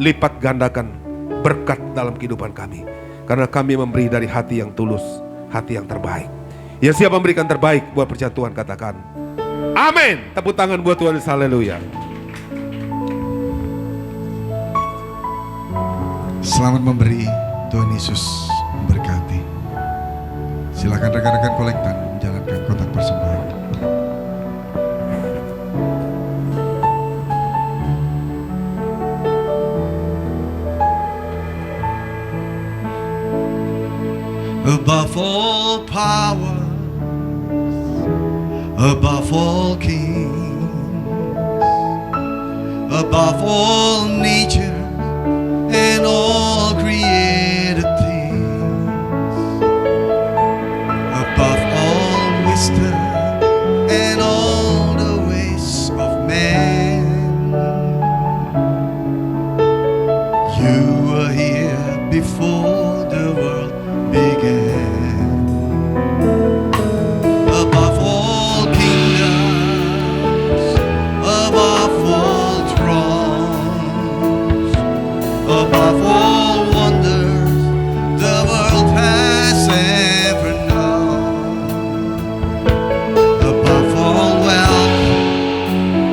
lipat gandakan berkat dalam kehidupan kami. Karena kami memberi dari hati yang tulus, hati yang terbaik. Yang siap memberikan terbaik buat Persatuan, katakan amin. Tepuk tangan buat Tuhan, haleluya. Selamat memberi, Tuhan Yesus memberkati. Silakan rekan-rekan kolektan menjalankan kotak persembahan. Above all power, above all kings, above all nature and all created things, above all wisdom and all the ways of man, you were here before the world began. Above all kingdoms, above all thrones, above all wonders the world has ever known, above all wealth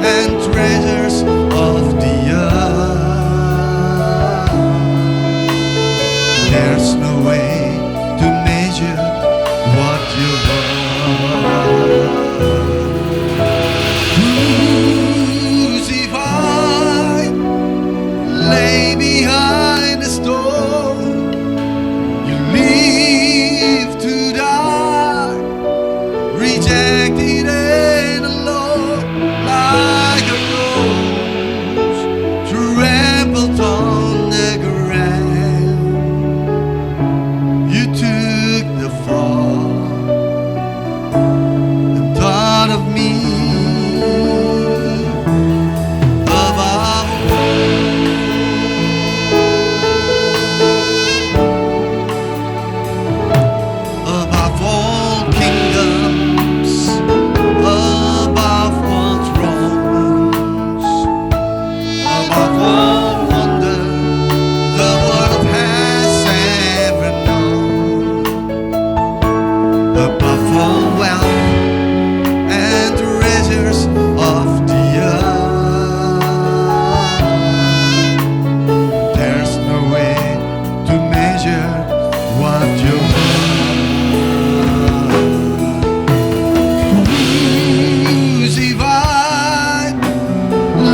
and treasures of the earth, there's no way to measure what you are. Crucified, lay behind the stone, you live to die, rejected and alone, like a rose trampled on the ground. You took the fall and thought of me above all kingdoms, above all thrones, above all wonder the world has ever known, above all wealth and treasures of the earth, there's no way to measure what you are. Crucified,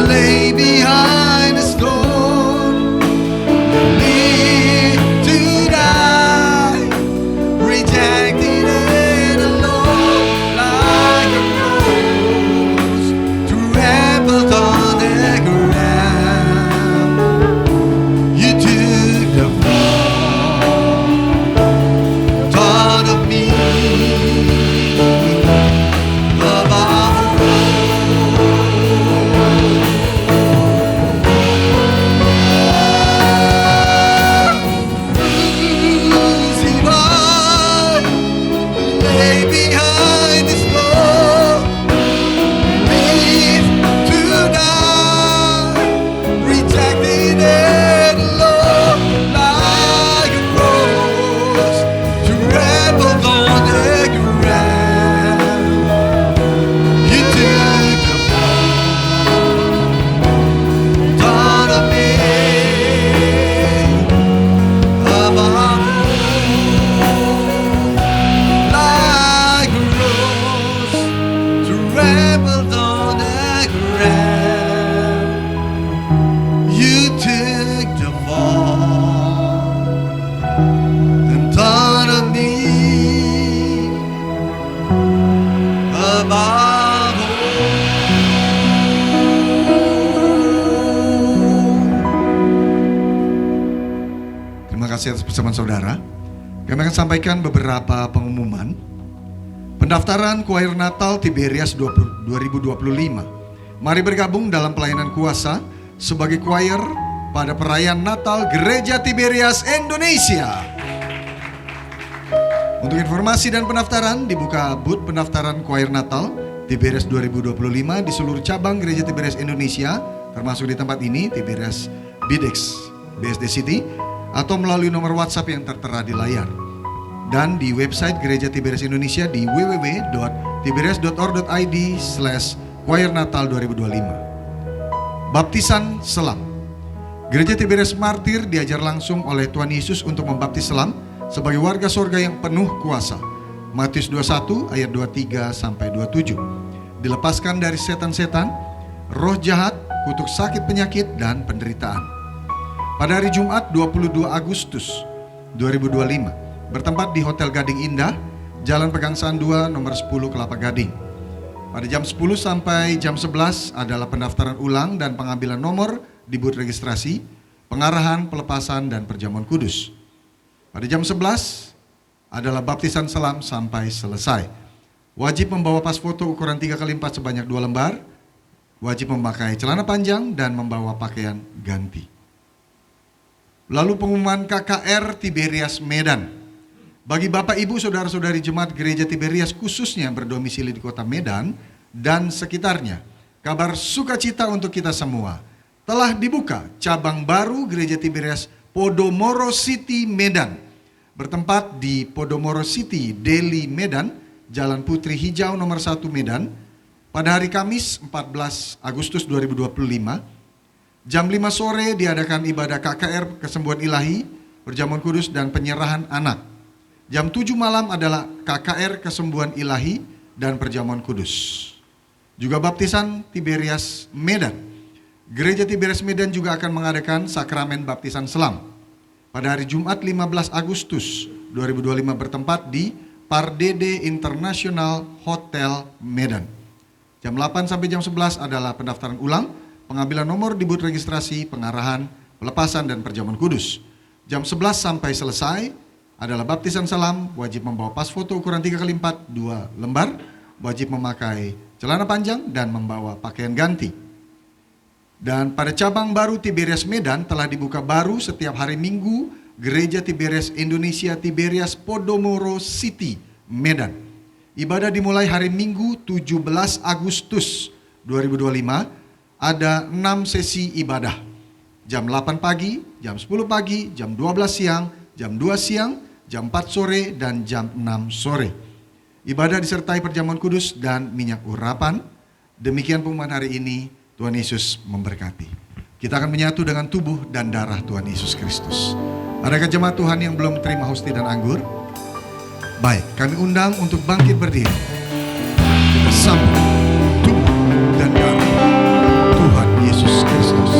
lay behind the stone, live to die, rejected and alone, like a rose trampled on the ground. You took the fall, thought of me above all. Crucified, lay behind the stone, live to die, rejected and alone, like a rose trampled on the ground. You took the fall, thought of me above all, like a rose trampled on the ground. You took the fall and thought of me above all. Terima kasih atas persembahan saudara. Kami akan sampaikan beberapa pengumuman. Pendaftaran Choir Natal Tiberias 2025. Mari bergabung dalam pelayanan kuasa sebagai choir pada perayaan Natal Gereja Tiberias Indonesia. Untuk informasi dan pendaftaran, dibuka booth pendaftaran Choir Natal Tiberias 2025 di seluruh cabang Gereja Tiberias Indonesia, termasuk di tempat ini, Tiberias Bidex BSD City atau melalui nomor WhatsApp yang tertera di layar. Dan di website Gereja Tiberias Indonesia di www.tiberias.org.id/choir Natal 2025. Baptisan selam. Gereja Tiberias Martir diajar langsung oleh Tuhan Yesus untuk membaptis selam sebagai warga sorga yang penuh kuasa. Matius 21 ayat 23 sampai 27. Dilepaskan dari setan-setan, roh jahat, kutuk sakit penyakit dan penderitaan. Pada hari Jumat 22 Agustus 2025 bertempat di Hotel Gading Indah, Jalan Pegangsaan 2 nomor 10 Kelapa Gading. Pada jam 10 sampai jam 11 adalah pendaftaran ulang dan pengambilan nomor di booth registrasi, pengarahan, pelepasan dan perjamuan kudus. Pada jam 11 adalah baptisan selam sampai selesai. Wajib membawa pas foto ukuran 3x4 sebanyak 2 lembar. Wajib memakai celana panjang dan membawa pakaian ganti. Lalu pengumuman KKR Tiberias Medan. Bagi Bapak Ibu Saudara-saudari Jemaat Gereja Tiberias khususnya berdomisili di kota Medan dan sekitarnya, kabar sukacita untuk kita semua. Telah dibuka cabang baru Gereja Tiberias Podomoro City Medan. Bertempat di Podomoro City, Deli Medan, Jalan Putri Hijau nomor 1 Medan. Pada hari Kamis 14 Agustus 2025, jam 5 sore diadakan ibadah KKR Kesembuhan Ilahi, perjamuan kudus dan penyerahan anak. Jam 7 malam adalah KKR Kesembuhan Ilahi dan perjamuan kudus. Juga baptisan Tiberias Medan. Gereja Tiberias Medan juga akan mengadakan sakramen baptisan selam pada hari Jumat 15 Agustus 2025 bertempat di Pardede International Hotel Medan. Jam 8 sampai jam 11 adalah pendaftaran ulang, pengambilan nomor di booth registrasi, pengarahan, pelepasan dan perjamuan kudus. Jam 11 sampai selesai adalah baptisan selam, wajib membawa pas foto ukuran 3x4 2 lembar, wajib memakai celana panjang dan membawa pakaian ganti. Dan pada cabang baru Tiberias Medan telah dibuka baru setiap hari Minggu Gereja Tiberias Indonesia Tiberias Podomoro City Medan. Ibadah dimulai hari Minggu 17 Agustus 2025, ada 6 sesi ibadah. Jam 8 pagi, jam 10 pagi, jam 12 siang, jam 2 siang, jam 4 sore, dan jam 6 sore. Ibadah disertai perjamuan kudus dan minyak urapan. Demikian pengumuman hari ini. Tuhan Yesus memberkati. Kita akan menyatu dengan tubuh dan darah Tuhan Yesus Kristus. Adakah jemaat Tuhan yang belum terima hosti dan anggur? Baik, kami undang untuk bangkit berdiri. Kita sambut tubuh dan darah Tuhan Yesus Kristus.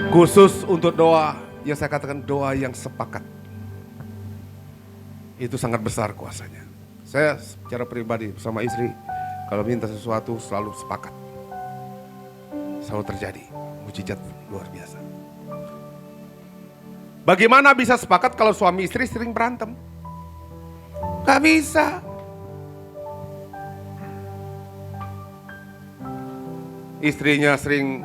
Khusus untuk doa, yang saya katakan doa yang sepakat. Itu sangat besar kuasanya. Saya secara pribadi bersama istri, kalau minta sesuatu selalu sepakat. Selalu terjadi, mujizat luar biasa. Bagaimana bisa sepakat kalau suami istri sering berantem? Gak bisa. Istrinya sering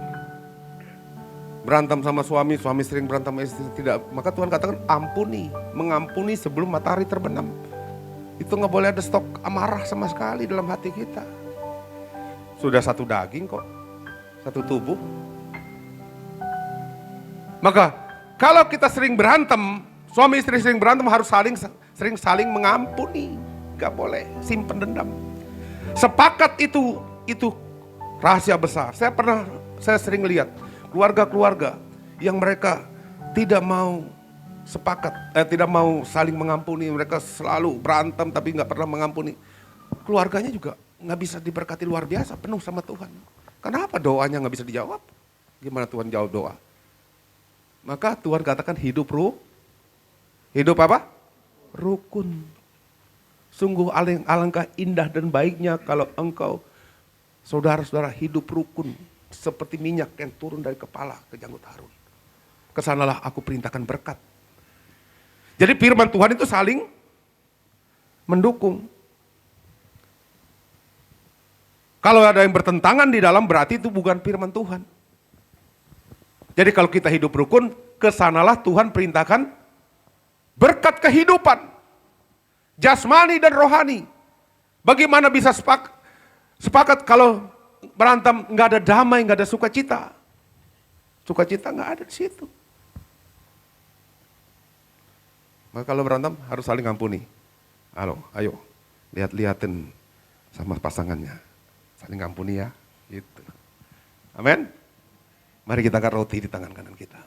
berantem sama suami, suami sering berantem sama istri, tidak. Maka Tuhan katakan ampuni, mengampuni sebelum matahari terbenam. Itu gak boleh ada stok amarah sama sekali dalam hati kita. Sudah satu daging kok, satu tubuh. Maka kalau kita sering berantem, suami istri sering berantem harus sering saling mengampuni. Gak boleh simpen dendam. Sepakat itu rahasia besar. Saya sering lihat keluarga-keluarga yang mereka tidak mau sepakat, tidak mau saling mengampuni, mereka selalu berantem tapi nggak pernah mengampuni. Keluarganya juga nggak bisa diberkati luar biasa, penuh sama Tuhan. Kenapa doanya nggak bisa dijawab? Gimana Tuhan jawab doa? Maka Tuhan katakan hidup apa? rukun. Sungguh alangkah indah dan baiknya kalau engkau, saudara-saudara, hidup rukun seperti minyak yang turun dari kepala ke janggut Harun. Kesanalah aku perintahkan berkat. Jadi firman Tuhan itu saling mendukung. Kalau ada yang bertentangan di dalam, berarti itu bukan firman Tuhan. Jadi kalau kita hidup rukun, kesanalah Tuhan perintahkan berkat kehidupan. Jasmani dan rohani. Bagaimana bisa sepakat kalau berantem, nggak ada damai, nggak ada sukacita. Sukacita nggak ada di situ. Maka kalau berantem harus saling ampuni. Halo, ayo lihat-lihatin sama pasangannya. Saling ampuni ya. Gitu. Amin. Mari kita angkat roti di tangan kanan kita.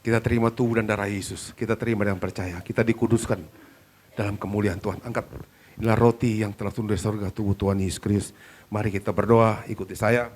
Kita terima tubuh dan darah Yesus. Kita terima dengan percaya. Kita dikuduskan dalam kemuliaan Tuhan. Angkat. Inilah roti yang telah turun dari surga, tubuh Tuhan Yesus Kristus. Mari kita berdoa, ikuti saya.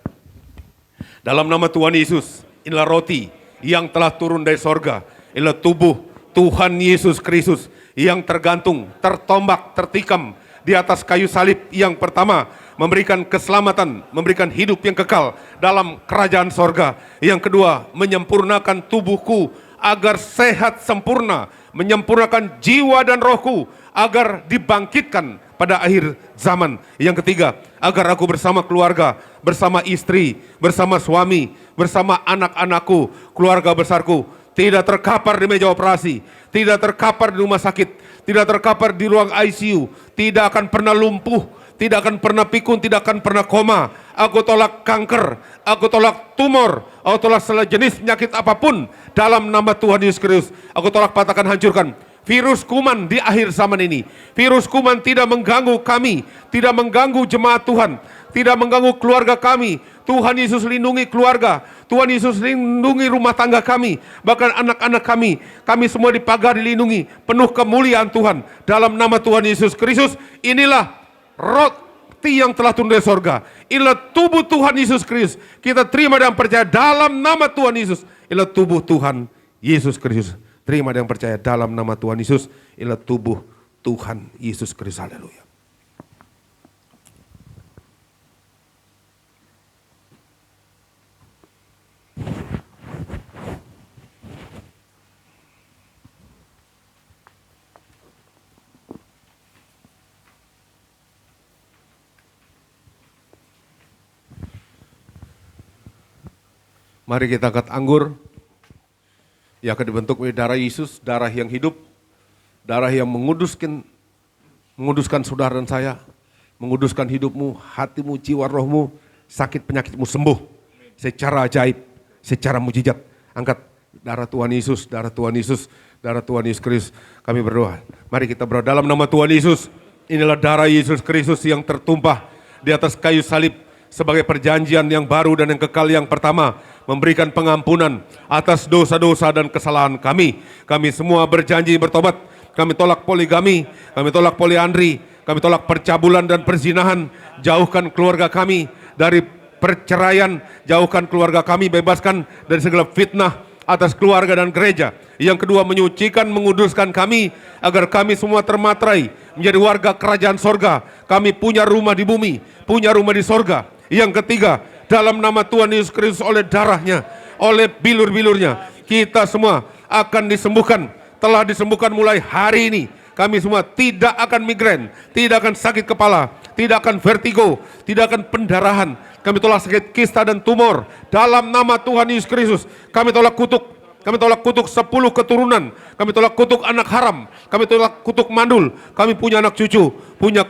Dalam nama Tuhan Yesus, inilah roti yang telah turun dari surga. Inilah tubuh Tuhan Yesus Kristus yang tergantung, tertombak, tertikam di atas kayu salib. Yang pertama, memberikan keselamatan, memberikan hidup yang kekal dalam kerajaan sorga. Yang kedua, menyempurnakan tubuhku agar sehat sempurna, menyempurnakan jiwa dan rohku agar dibangkitkan pada akhir zaman. Yang ketiga, agar aku bersama keluarga, bersama istri, bersama suami, bersama anak-anakku, keluarga besarku, tidak terkapar di meja operasi, tidak terkapar di rumah sakit, tidak terkapar di ruang ICU, tidak akan pernah lumpuh, tidak akan pernah pikun, tidak akan pernah koma. Aku tolak kanker, aku tolak tumor, aku tolak segala jenis penyakit apapun dalam nama Tuhan Yesus Kristus. Aku tolak, patahkan, hancurkan virus kuman di akhir zaman ini. Virus kuman tidak mengganggu kami, tidak mengganggu jemaat Tuhan, tidak mengganggu keluarga kami. Tuhan Yesus lindungi keluarga, Tuhan Yesus lindungi rumah tangga kami, bahkan anak-anak kami. Kami semua dipagar, dilindungi, penuh kemuliaan Tuhan dalam nama Tuhan Yesus Kristus. Inilah roti yang telah turun dari sorga. Inilah tubuh Tuhan Yesus Kristus. Kita terima dan percaya dalam nama Tuhan Yesus. Inilah tubuh Tuhan Yesus Kristus. Terima dan percaya dalam nama Tuhan Yesus. Inilah tubuh Tuhan Yesus Kristus. Haleluya. Mari kita angkat anggur yang akan dibentuk oleh darah Yesus, darah yang hidup, darah yang menguduskan saudara dan saya, menguduskan hidupmu, hatimu, jiwa, rohmu, sakit penyakitmu sembuh secara ajaib, secara mujizat. Angkat darah Tuhan Yesus, darah Tuhan Yesus, darah Tuhan Yesus Kristus. Kami berdoa. Mari kita berdoa dalam nama Tuhan Yesus. Inilah darah Yesus Kristus yang tertumpah di atas kayu salib sebagai perjanjian yang baru dan yang kekal yang pertama, memberikan pengampunan atas dosa-dosa dan kesalahan kami. Kami semua berjanji bertobat. Kami tolak poligami, kami tolak poliandri, kami tolak percabulan dan perzinahan. Jauhkan keluarga kami dari perceraian, jauhkan keluarga kami, bebaskan dari segala fitnah atas keluarga dan gereja. Yang kedua, menyucikan, menguduskan kami agar kami semua termatrai menjadi warga kerajaan sorga. Kami punya rumah di bumi, punya rumah di sorga. Yang ketiga, dalam nama Tuhan Yesus Kristus, oleh darahnya, oleh bilur-bilurnya, kita semua akan disembuhkan. Telah disembuhkan mulai hari ini. Kami semua tidak akan migrain, tidak akan sakit kepala, tidak akan vertigo, tidak akan pendarahan. Kami tolak sakit kista dan tumor dalam nama Tuhan Yesus Kristus. Kami tolak kutuk. Kami tolak kutuk 10 keturunan. Kami tolak kutuk anak haram. Kami tolak kutuk mandul. Kami punya anak cucu, punya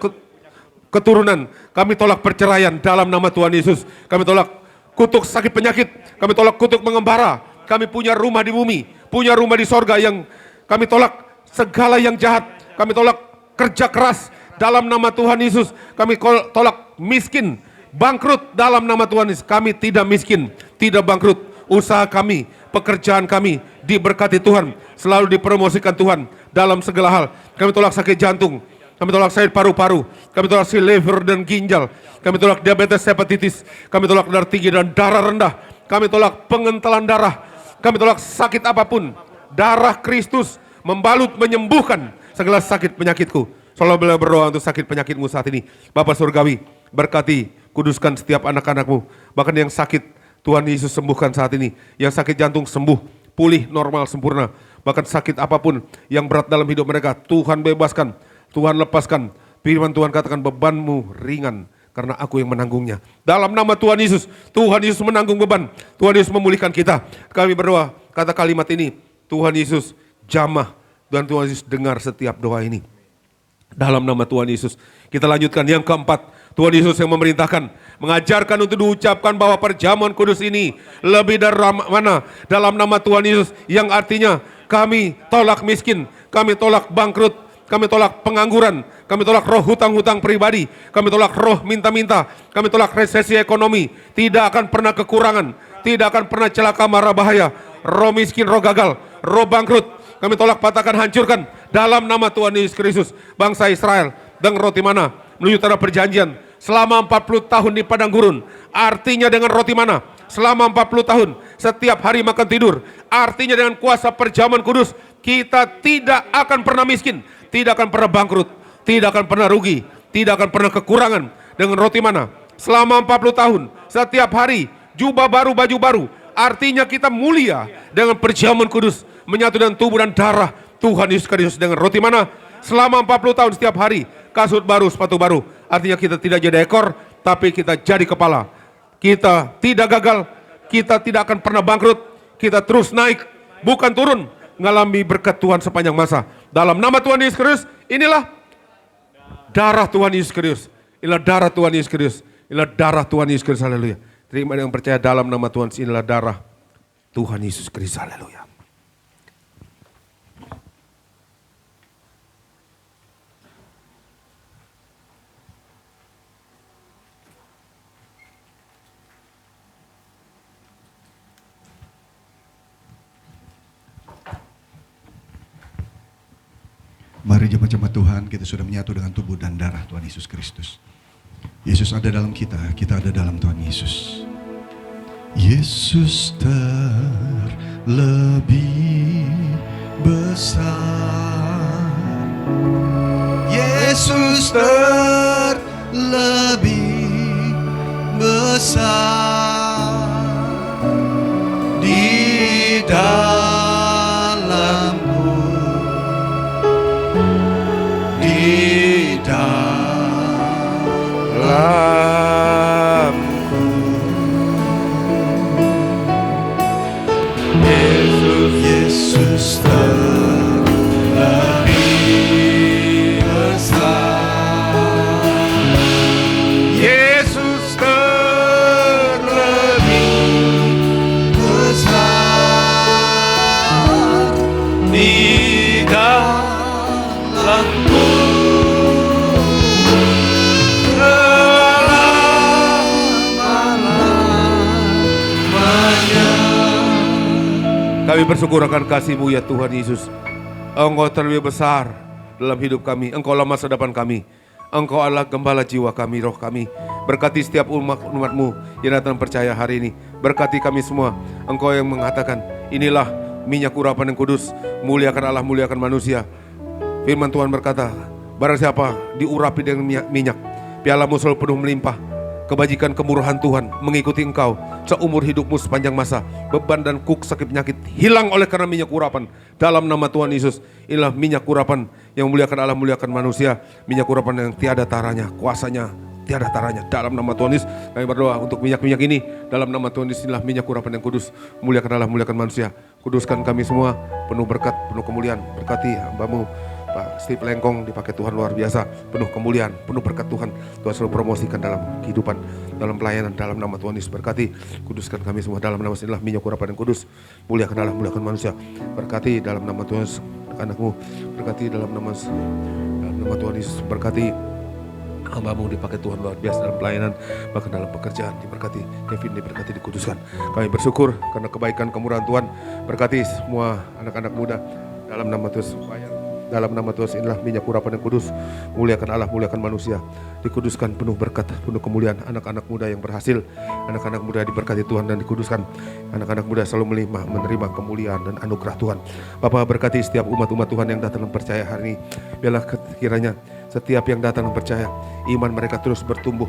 keturunan. Kami tolak perceraian dalam nama Tuhan Yesus. Kami tolak kutuk sakit penyakit. Kami tolak kutuk mengembara. Kami punya rumah di bumi, punya rumah di sorga. Yang kami tolak segala yang jahat. Kami tolak kerja keras dalam nama Tuhan Yesus. Kami tolak miskin, bangkrut dalam nama Tuhan Yesus. Kami tidak miskin, tidak bangkrut. Usaha kami, pekerjaan kami diberkati Tuhan, selalu dipromosikan Tuhan dalam segala hal. Kami tolak sakit jantung, kami tolak sakit paru-paru, kami tolak si liver dan ginjal, kami tolak diabetes, hepatitis, kami tolak darah tinggi dan darah rendah, kami tolak pengentalan darah, kami tolak sakit apapun. Darah Kristus membalut, menyembuhkan segala sakit penyakitku. Saudara boleh berdoa untuk sakit penyakitmu saat ini. Bapa Surgawi, berkati, kuduskan setiap anak-anakmu. Bahkan yang sakit, Tuhan Yesus sembuhkan saat ini. Yang sakit jantung sembuh, pulih, normal, sempurna. Bahkan sakit apapun yang berat dalam hidup mereka, Tuhan bebaskan, Tuhan lepaskan. Firman Tuhan katakan bebanmu ringan karena aku yang menanggungnya. Dalam nama Tuhan Yesus menanggung beban. Tuhan Yesus memulihkan kita. Kami berdoa, kata kalimat ini, Tuhan Yesus jamah dan Tuhan Yesus dengar setiap doa ini. Dalam nama Tuhan Yesus. Kita lanjutkan yang keempat. Tuhan Yesus yang memerintahkan, mengajarkan untuk diucapkan bahwa perjamuan kudus ini lebih dari mana. Dalam nama Tuhan Yesus yang artinya kami tolak miskin, kami tolak bangkrut, kami tolak pengangguran, kami tolak roh hutang-hutang pribadi, kami tolak roh minta-minta, kami tolak resesi ekonomi. Tidak akan pernah kekurangan, tidak akan pernah celaka mara bahaya, roh miskin, roh gagal, roh bangkrut. Kami tolak, patahkan, hancurkan dalam nama Tuhan Yesus Kristus. Bangsa Israel dengan roti mana menuju tanah perjanjian selama 40 tahun di padang gurun. Artinya dengan roti mana selama 40 tahun setiap hari makan tidur. Artinya dengan kuasa perjamuan kudus kita tidak akan pernah miskin, tidak akan pernah bangkrut, tidak akan pernah rugi, tidak akan pernah kekurangan. Dengan roti mana selama 40 tahun setiap hari jubah baru, baju baru. Artinya kita mulia dengan perjamuan kudus, menyatu dengan tubuh dan darah Tuhan Yesus Kristus. Dengan roti mana selama 40 tahun setiap hari, kasut baru, sepatu baru. Artinya kita tidak jadi ekor, tapi kita jadi kepala. Kita tidak gagal, kita tidak akan pernah bangkrut, kita terus naik, bukan turun, mengalami berkat Tuhan sepanjang masa. Dalam nama Tuhan Yesus Kristus, inilah darah Tuhan Yesus Kristus. Inilah darah Tuhan Yesus Kristus. Inilah darah Tuhan Yesus Kristus. Haleluya. Terima yang percaya dalam nama Tuhan, inilah darah Tuhan Yesus Kristus. Haleluya. Mari jemaat-jemaat Tuhan, kita sudah menyatu dengan tubuh dan darah Tuhan Yesus Kristus. Yesus ada dalam kita ada dalam Tuhan Yesus. Yesus terlebih besar. Yesus terlebih besar di dalamku, di dalamku. Yesus terlebih besar. Yesus terlebih besar di dalamku. Kami bersyukur akan kasih-Mu ya Tuhan Yesus. Engkau terlebih besar dalam hidup kami. Engkau lah masa depan kami. Engkau adalah gembala jiwa kami, roh kami. Berkati setiap umat-Mu yang datang percaya hari ini. Berkati kami semua. Engkau yang mengatakan, inilah minyak urapan yang kudus. Muliakan Allah, muliakan manusia. Firman Tuhan berkata, barang siapa diurapi dengan minyak, pialamu selalu penuh melimpah. Kebajikan kemurahan Tuhan mengikuti engkau seumur hidupmu sepanjang masa. Beban dan kuk sakit penyakit hilang oleh karena minyak urapan. Dalam nama Tuhan Yesus, inilah minyak urapan yang muliakan Allah, muliakan manusia. Minyak urapan yang tiada taranya, kuasanya tiada taranya. Dalam nama Tuhan Yesus, kami berdoa untuk minyak-minyak ini. Dalam nama Tuhan Yesus, inilah minyak urapan yang kudus. Muliakan Allah, muliakan manusia. Kuduskan kami semua, penuh berkat, penuh kemuliaan. Berkati hamba-Mu Pak Steve Lengkong, dipakai Tuhan luar biasa, penuh kemuliaan, penuh berkat Tuhan. Tuhan selalu promosikan dalam kehidupan, dalam pelayanan, dalam nama Tuhan Yesus. Berkati, kuduskan kami semua dalam nama inilah minyak urapan yang kudus. Muliakan Allah, muliakan manusia. Berkati dalam nama Tuhan Yesus, anak-Mu. Berkati dalam nama Tuhan Yesus. Berkati hamba-Mu, dipakai Tuhan luar biasa dalam pelayanan, bahkan dalam pekerjaan. Diberkati Kevin, diberkati, dikuduskan. Kami bersyukur karena kebaikan kemurahan Tuhan. Berkati semua anak-anak muda dalam nama Tuhan, supaya dalam nama Tuhan inilah minyak urapan yang kudus, muliakan Allah, muliakan manusia, dikuduskan penuh berkat, penuh kemuliaan. Anak-anak muda yang berhasil, anak-anak muda diberkati Tuhan dan dikuduskan, anak-anak muda selalu menerima kemuliaan dan anugerah Tuhan. Bapa, berkati setiap umat-umat Tuhan yang datang dan percaya hari ini. Biarlah kiranya setiap yang datang dan percaya, iman mereka terus bertumbuh.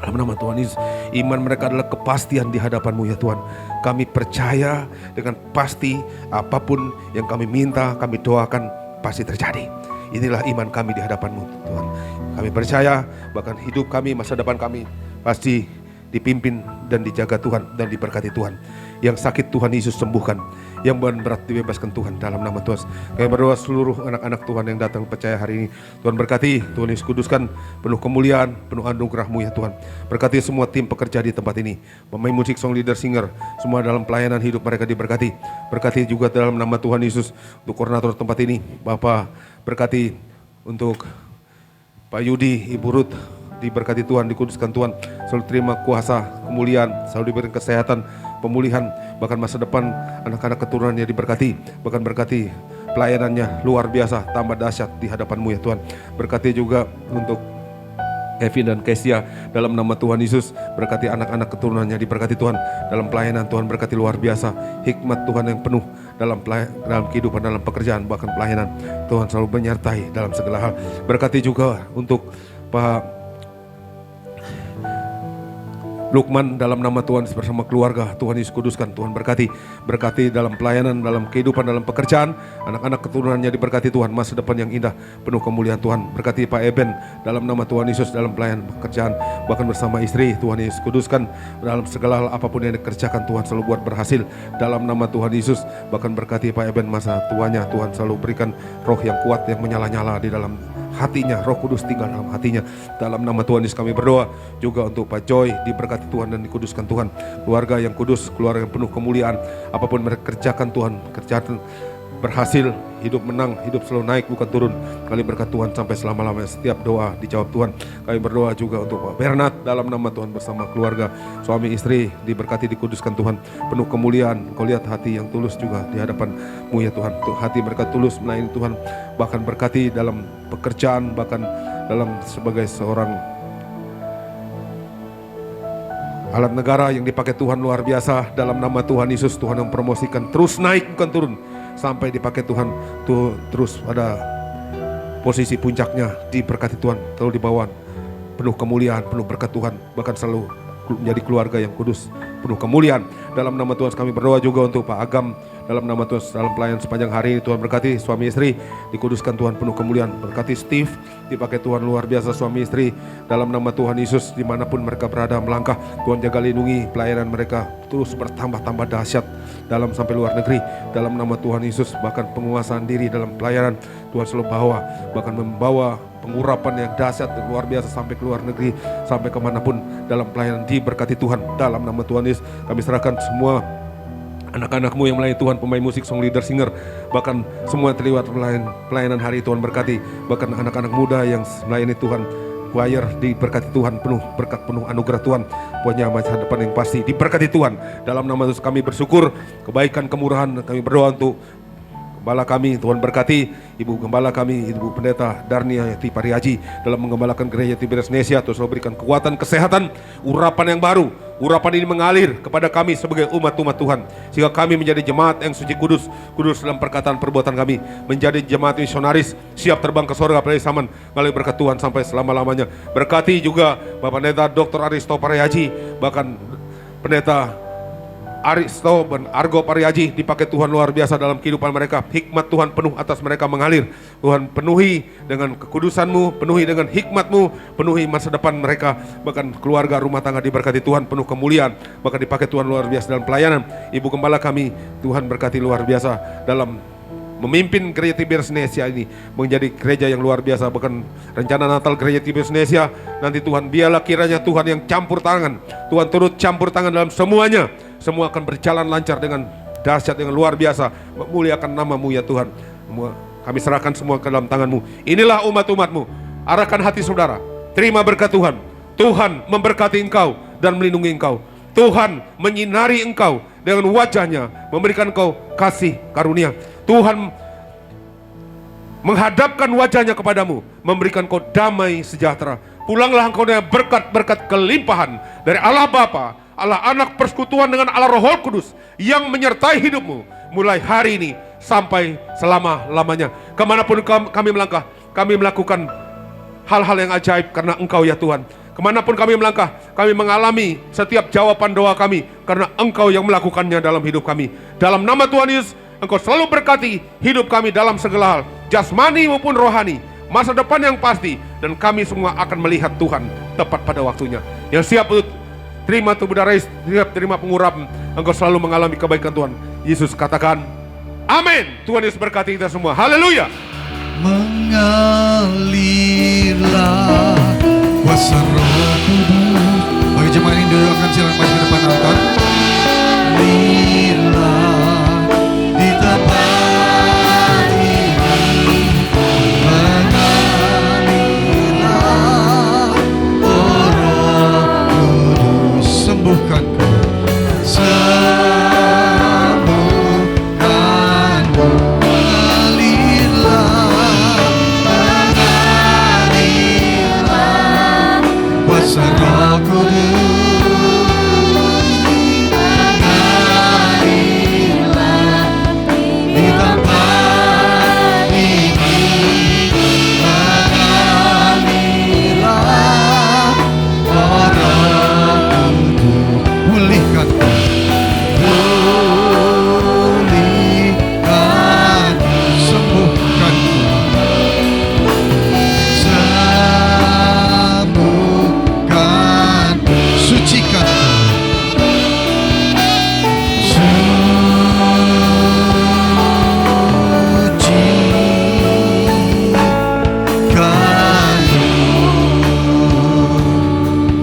Dalam nama Tuhan Yesus, iman mereka adalah kepastian di hadapan-Mu ya Tuhan. Kami percaya dengan pasti apapun yang kami minta, kami doakan pasti terjadi. Inilah iman kami di hadapan-Mu Tuhan. Kami percaya bahkan hidup kami, masa depan kami pasti dipimpin dan dijaga Tuhan dan diberkati Tuhan. Yang sakit Tuhan Yesus sembuhkan, yang berat dibebaskan Tuhan dalam nama Tuhan. Kami berdoa seluruh anak-anak Tuhan yang datang percaya hari ini, Tuhan berkati, Tuhan Yesus kuduskan, penuh kemuliaan, penuh anugerah-Mu ya Tuhan. Berkati semua tim pekerja di tempat ini, pemain musik, song leader, singer, semua dalam pelayanan hidup mereka diberkati. Berkati juga dalam nama Tuhan Yesus untuk koordinator tempat ini, Bapak berkati untuk Pak Yudi, Ibu Ruth, diberkati Tuhan, dikuduskan Tuhan, selalu terima kuasa, kemuliaan, selalu diberikan kesehatan, pemulihan, bahkan masa depan anak-anak keturunannya diberkati, bahkan berkati pelayanannya luar biasa, tambah dahsyat di hadapan-Mu ya Tuhan. Berkati juga untuk Kevin dan Kesia dalam nama Tuhan Yesus, berkati anak-anak keturunannya diberkati Tuhan, dalam pelayanan Tuhan berkati luar biasa, hikmat Tuhan yang penuh dalam kehidupan, dalam pekerjaan, bahkan pelayanan Tuhan selalu menyertai dalam segala hal. Berkati juga untuk Pak Lukman dalam nama Tuhan bersama keluarga, Tuhan Yesus kuduskan, Tuhan berkati dalam pelayanan, dalam kehidupan, dalam pekerjaan, anak-anak keturunannya diberkati Tuhan, masa depan yang indah, penuh kemuliaan Tuhan. Berkati Pak Eben dalam nama Tuhan Yesus dalam pelayanan pekerjaan, bahkan bersama istri, Tuhan Yesus kuduskan, dalam segala hal apapun yang dikerjakan Tuhan selalu buat berhasil dalam nama Tuhan Yesus. Bahkan berkati Pak Eben masa tuanya, Tuhan selalu berikan roh yang kuat yang menyala-nyala di dalam hatinya, Roh Kudus tinggal dalam hatinya. Dalam nama Tuhan Yesus kami berdoa juga untuk Pak Joy, diberkati Tuhan dan dikuduskan Tuhan. Keluarga yang kudus, keluarga yang penuh kemuliaan, apapun mereka kerjakan Tuhan, kerjaan berhasil, hidup menang, hidup selalu naik bukan turun. Kali berkat Tuhan sampai selama-lamanya, setiap doa dijawab Tuhan. Kami berdoa juga untuk Pak Bernard dalam nama Tuhan bersama keluarga, suami istri diberkati, dikuduskan Tuhan, penuh kemuliaan. Kau lihat hati yang tulus juga di hadapan-Mu ya Tuhan. Hati mereka tulus melayani Tuhan, bahkan berkati dalam pekerjaan, bahkan dalam sebagai seorang alat negara yang dipakai Tuhan luar biasa. Dalam nama Tuhan Yesus, Tuhan yang promosikan terus naik bukan turun, sampai dipakai Tuhan tuh terus pada posisi puncaknya, diberkati Tuhan, selalu dibawa penuh kemuliaan, penuh berkat Tuhan, bahkan selalu menjadi keluarga yang kudus, penuh kemuliaan. Dalam nama Tuhan kami berdoa juga untuk Pak Agam, dalam nama Tuhan dalam pelayanan sepanjang hari ini, Tuhan berkati suami istri, dikuduskan Tuhan, penuh kemuliaan. Berkati Steve, dipakai Tuhan luar biasa suami istri, dalam nama Tuhan Yesus, dimanapun mereka berada melangkah, Tuhan jaga lindungi pelayanan mereka terus bertambah-tambah dahsyat dalam sampai luar negeri, dalam nama Tuhan Yesus. Bahkan penguasaan diri dalam pelayanan Tuhan selalu bawa, bahkan membawa pengurapan yang dahsyat dan luar biasa sampai ke luar negeri, sampai kemanapun dalam pelayanan diberkati Tuhan. Dalam nama Tuhan Yesus kami serahkan semua anak-anak-Mu yang melayani Tuhan, pemain musik, song leader, singer, bahkan semua yang terlibat pelayanan hari Tuhan berkati, bahkan anak-anak muda yang melayani Tuhan, choir diberkati Tuhan, penuh berkat, penuh anugerah Tuhan, punya masa depan yang pasti diberkati Tuhan. Dalam nama Yesus kami bersyukur kebaikan, kemurahan. Kami berdoa untuk Gembala kami, Tuhan berkati Ibu Gembala kami, Ibu Pendeta Darnia Yati Pariaji dalam menggembalakan gereja Tiberias Nesia. Tuhan selalu berikan kekuatan, kesehatan, urapan yang baru. Urapan ini mengalir kepada kami sebagai umat-umat Tuhan, sehingga kami menjadi jemaat yang suci, kudus, kudus dalam perkataan perbuatan kami, menjadi jemaat misionaris siap terbang ke sorga pada zaman melalui berkat Tuhan sampai selama-lamanya. Berkati juga Bapak Pendeta Dr. Aristo Pariaji, bahkan Pendeta Aristo dan Argo Pariaji, dipakai Tuhan luar biasa dalam kehidupan mereka. Hikmat Tuhan penuh atas mereka mengalir. Tuhan penuhi dengan kekudusan-Mu, penuhi dengan hikmat-Mu, penuhi masa depan mereka, bahkan keluarga, rumah tangga diberkati Tuhan, penuh kemuliaan, bahkan dipakai Tuhan luar biasa dalam pelayanan. Ibu Gembala kami, Tuhan berkati luar biasa dalam memimpin gereja Tiberias Nesia ini menjadi gereja yang luar biasa. Bahkan rencana Natal gereja Tiberias Nesia nanti, Tuhan biarlah kiranya Tuhan yang campur tangan, Tuhan turut campur tangan dalam semuanya. Semua akan berjalan lancar dengan dahsyat, dengan luar biasa. Memuliakan nama-Mu ya Tuhan. Kami serahkan semua ke dalam tangan-Mu. Inilah umat-umat-Mu. Arahkan hati saudara, terima berkat Tuhan. Tuhan memberkati engkau dan melindungi engkau. Tuhan menyinari engkau dengan wajahnya, memberikan engkau kasih karunia. Tuhan menghadapkan wajahnya kepadamu, memberikan kau damai sejahtera. Pulanglah engkau dengan berkat-berkat kelimpahan dari Allah Bapa, Allah Anak, persekutuan dengan Allah Roh Kudus yang menyertai hidupmu mulai hari ini sampai selama-lamanya. Kemanapun kami melangkah, kami melakukan hal-hal yang ajaib karena Engkau ya Tuhan. Kemanapun kami melangkah, kami mengalami setiap jawaban doa kami karena Engkau yang melakukannya dalam hidup kami. Dalam nama Tuhan Yesus, Engkau selalu berkati hidup kami dalam segala hal, jasmani maupun rohani, masa depan yang pasti, dan kami semua akan melihat Tuhan tepat pada waktunya. Yang siap untuk terima tubuh darah, siap terima pengurapan, Engkau selalu mengalami kebaikan Tuhan. Yesus katakan, amin. Tuhan Yesus berkati kita semua. Haleluya. Mengalirlah kuasa Roh Kudus. Bagi jemaat yang didoakan silakan maju ke depan altar. Lirlah di tempat ini, mengalirlah, oh Roh Kudus, sembuhkanku, sembuhkanku, mengalirlah kuasa Roh Kudus.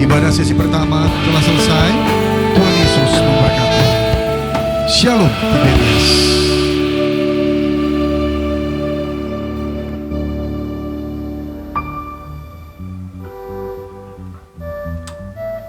Ibadah sesi pertama telah selesai. Tuhan Yesus memberkati. Shalom Tiberias.